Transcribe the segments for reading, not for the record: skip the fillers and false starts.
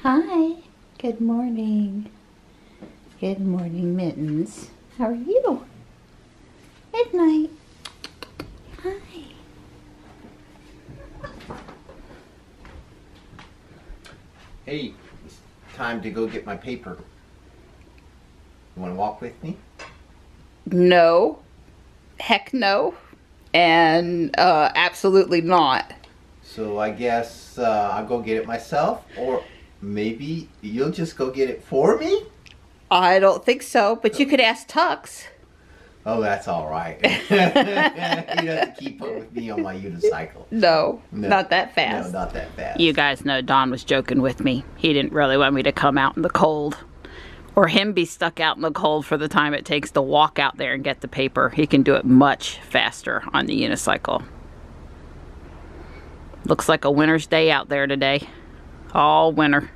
Hi. Good morning. Good morning, Mittens. How are you? Good night. Hi. Hey, it's time to go get my paper. You want to walk with me? No. Heck no. And absolutely not. So I guess I'll go get it myself, or maybe you'll just go get it for me? I don't think so, but you could ask Tux. Oh, that's all right. He doesn't keep up with me on my unicycle. No, not that fast. No, not that fast. You guys know Don was joking with me. He didn't really want me to come out in the cold. Or him be stuck out in the cold for the time it takes to walk out there and get the paper. He can do it much faster on the unicycle. Looks like a winter's day out there today. All winter.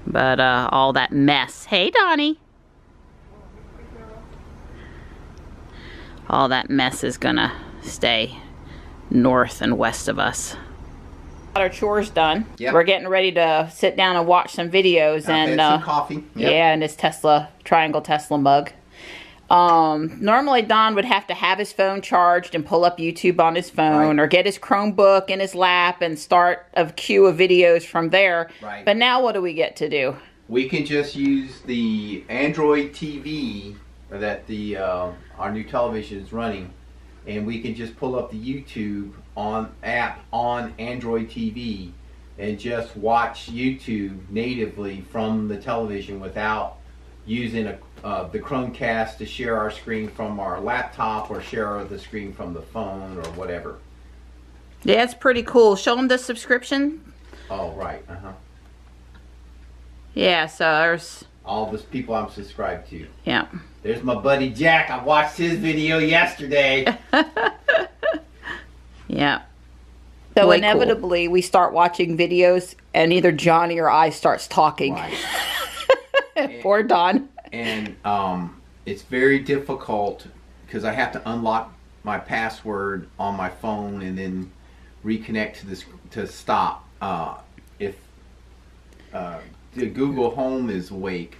But all that mess. Hey, Donnie. All that mess is gonna stay north and west of us. Got our chores done. Yep. We're getting ready to sit down and watch some videos. I've and had some coffee. Yep. Yeah, and his triangle Tesla mug. Normally Don would have to have his phone charged and pull up YouTube on his phone, right, or get his Chromebook in his lap and start a queue of videos from there. Right. But now what do we get to do? We can just use the Android TV that our new television is running, and we can just pull up the YouTube app on Android TV and just watch YouTube natively from the television without using the Chromecast to share our screen from our laptop or share the screen from the phone or whatever. Yeah, it's pretty cool. Show them the subscription. Oh, right. Yeah, so there's all the people I'm subscribed to. Yeah. There's my buddy Jack. I watched his video yesterday. Yeah. So way inevitably we start watching videos and either Johnny or I starts talking. Right. Poor Don. And it's very difficult because I have to unlock my password on my phone and then reconnect to this to stop. If the Google Home is awake,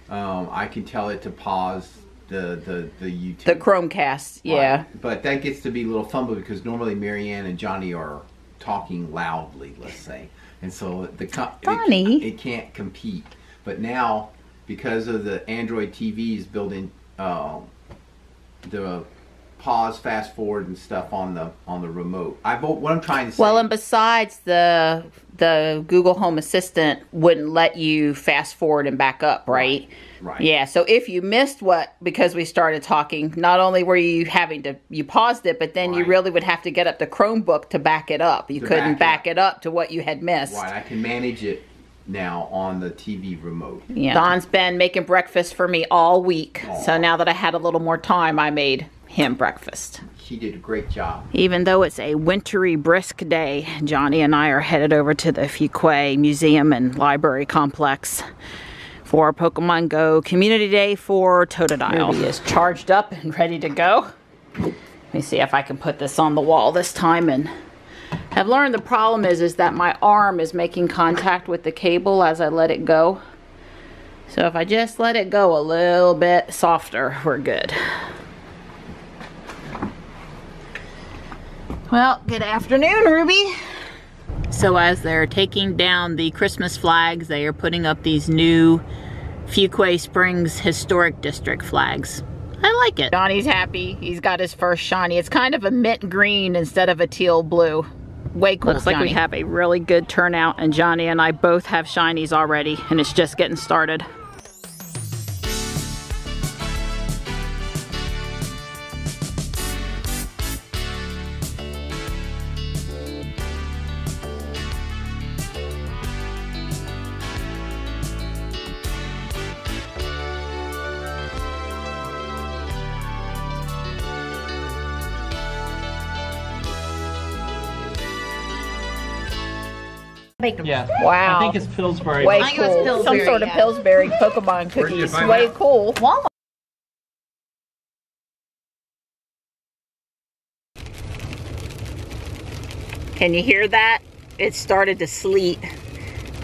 I can tell it to pause the YouTube. The Chromecast, yeah. Right. But that gets to be a little fumble because normally Marianne and Johnny are talking loudly, let's say. And so it can't compete. But now, because of the Android TVs building the pause, fast forward and stuff on the remote. What I'm trying to say. Well, and besides the Google Home Assistant wouldn't let you fast forward and back up, right? Right. Yeah, so if you missed because we started talking, not only were you you paused it, but then you really would have to get up the Chromebook to back it up. You couldn't back it up to what you had missed. Right, I can manage it now on the TV remote. Yeah. Don's been making breakfast for me all week. Aww. So now that I had a little more time, I made him breakfast. She did a great job. Even though it's a wintry, brisk day, Johnny and I are headed over to the Fuquay Museum and Library Complex for Pokemon Go Community Day for Totodile. He is charged up and ready to go. Let me see if I can put this on the wall this time. And I've learned the problem is that my arm is making contact with the cable as I let it go. So if I just let it go a little bit softer, we're good. Well, good afternoon, Ruby. So as they're taking down the Christmas flags, they are putting up these new Fuquay Springs Historic District flags. I like it. Johnny's happy. He's got his first shiny. It's kind of a mint green instead of a teal blue. Way cool. Looks like we have a really good turnout, and Johnny and I both have shinies already, and it's just getting started. Yeah. Wow. I think it's Pillsbury. Way cool. Some sort of Pillsbury Pokemon cookies. Way cool. Walmart. Can you hear that? It started to sleet.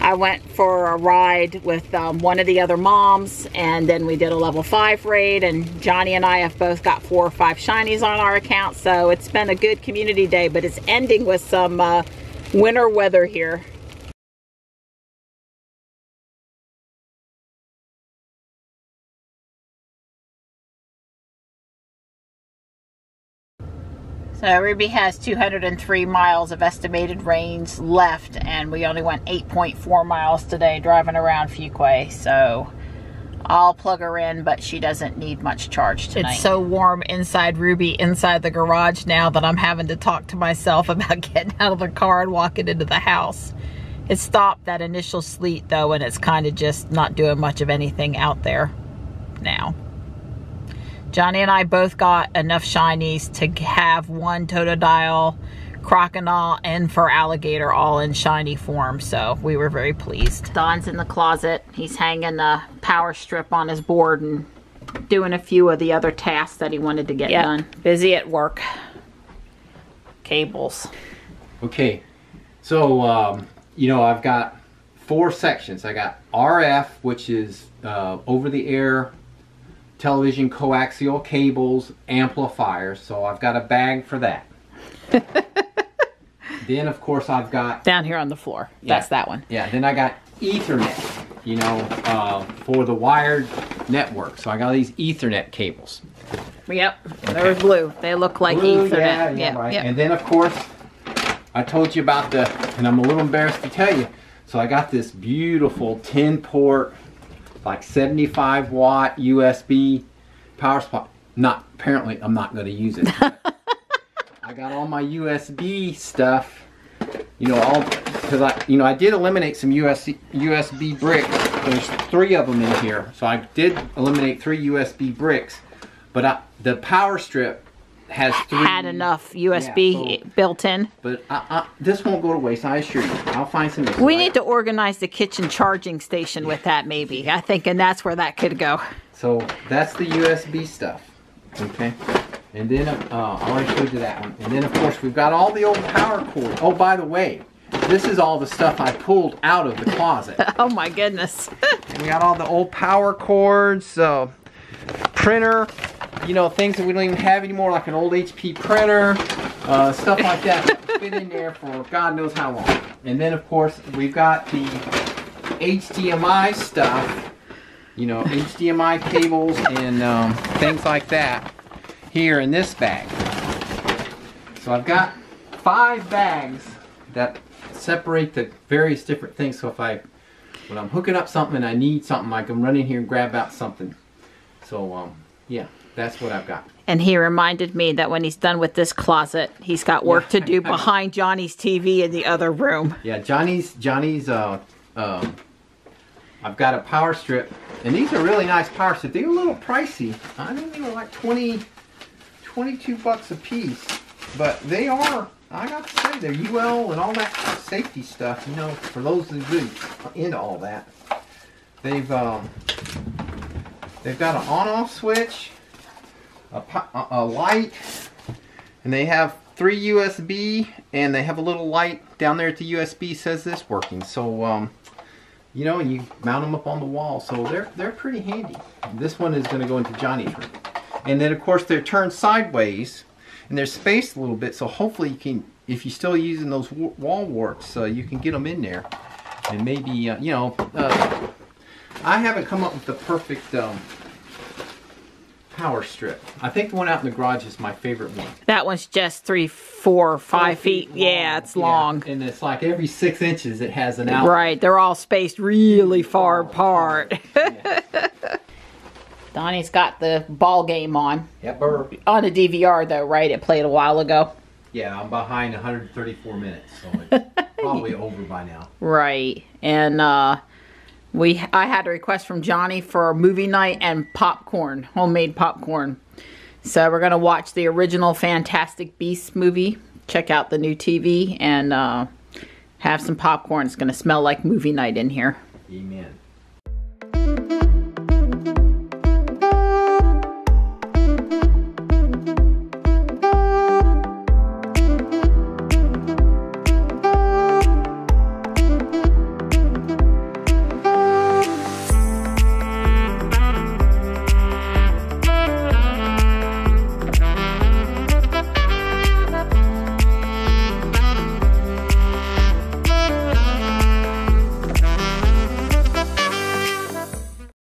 I went for a ride with one of the other moms, and then we did a level 5 raid, and Johnny and I have both got 4 or 5 shinies on our account, so it's been a good community day, but it's ending with some winter weather here. So Ruby has 203 miles of estimated range left, and we only went 8.4 miles today driving around Fuquay. So I'll plug her in, but she doesn't need much charge tonight. It's so warm inside Ruby, inside the garage now, that I'm having to talk to myself about getting out of the car and walking into the house. It stopped that initial sleet though, and it's kind of just not doing much of anything out there now. Johnny and I both got enough shinies to have one Totodile, Crocodile, and for Alligator all in shiny form, so we were very pleased. Don's in the closet. He's hanging a power strip on his board and doing a few of the other tasks that he wanted to get done. Busy at work. Cables. Okay, so you know, I've got 4 sections. I got RF, which is over-the-air television coaxial cables, amplifiers, so I've got a bag for that. Then of course I've got down here on the floor. That's that one. Yeah, then I got Ethernet, you know, for the wired network. So I got these Ethernet cables. Yep, they're blue. They look like blue, Ethernet. Yeah, right. Yep. And then of course I told you about the, and I'm a little embarrassed to tell you, so I got this beautiful 10-port, like 75 watt USB power supply. Apparently I'm not going to use it. I got all my USB stuff, you know, because I did eliminate some USB bricks. There's 3 of them in here, so I did eliminate 3 USB bricks, but the power strip has 3. Had enough USB built in. But this won't go to waste, I assure you. I'll find some. We need to organize the kitchen charging station with that, maybe. I think, and that's where that could go. So that's the USB stuff, okay? And then I already showed you that one. And then of course we've got all the old power cords. Oh, by the way, this is all the stuff I pulled out of the closet. Oh my goodness. And we got all the old power cords, printer, you know, things that we don't even have anymore, like an old HP printer, stuff like that. Fit in there for God knows how long. And then of course we've got the HDMI stuff, you know, HDMI cables and things like that here in this bag. So I've got 5 bags that separate the various different things. So when I'm hooking up something and I need something, I can run in here and grab out something. So yeah, that's what I've got. And he reminded me that when he's done with this closet, he's got work to do behind Johnny's TV in the other room. Yeah, Johnny's I've got a power strip, and these are really nice power strips. They're a little pricey. I think they were like 22 bucks a piece, but they are, I got to say, they're UL and all that safety stuff, you know, for those who really into all that. They've got an on-off switch, a light, and they have 3 USB, and they have a little light down there at the USB says this working. So you know, and you mount them up on the wall, so they're pretty handy. This one is going to go into Johnny's room. And then of course they're turned sideways and they're spaced a little bit, so hopefully you can, if you're still using those wall warts, you can get them in there. And maybe, you know, I haven't come up with the perfect power strip. I think the one out in the garage is my favorite one. That one's just 3, 4, 5 feet. Yeah, it's long. And it's like every 6 inches it has an outlet. Right, they're all spaced really far apart. Yeah. Donnie's got the ball game on. Yep. On a DVR though, right? It played a while ago. Yeah, I'm behind 134 minutes, so it's probably over by now. Right, and I had a request from Johnny for a movie night and popcorn, homemade popcorn. So we're gonna watch the original Fantastic Beasts movie, check out the new TV, and have some popcorn. It's gonna smell like movie night in here. Amen.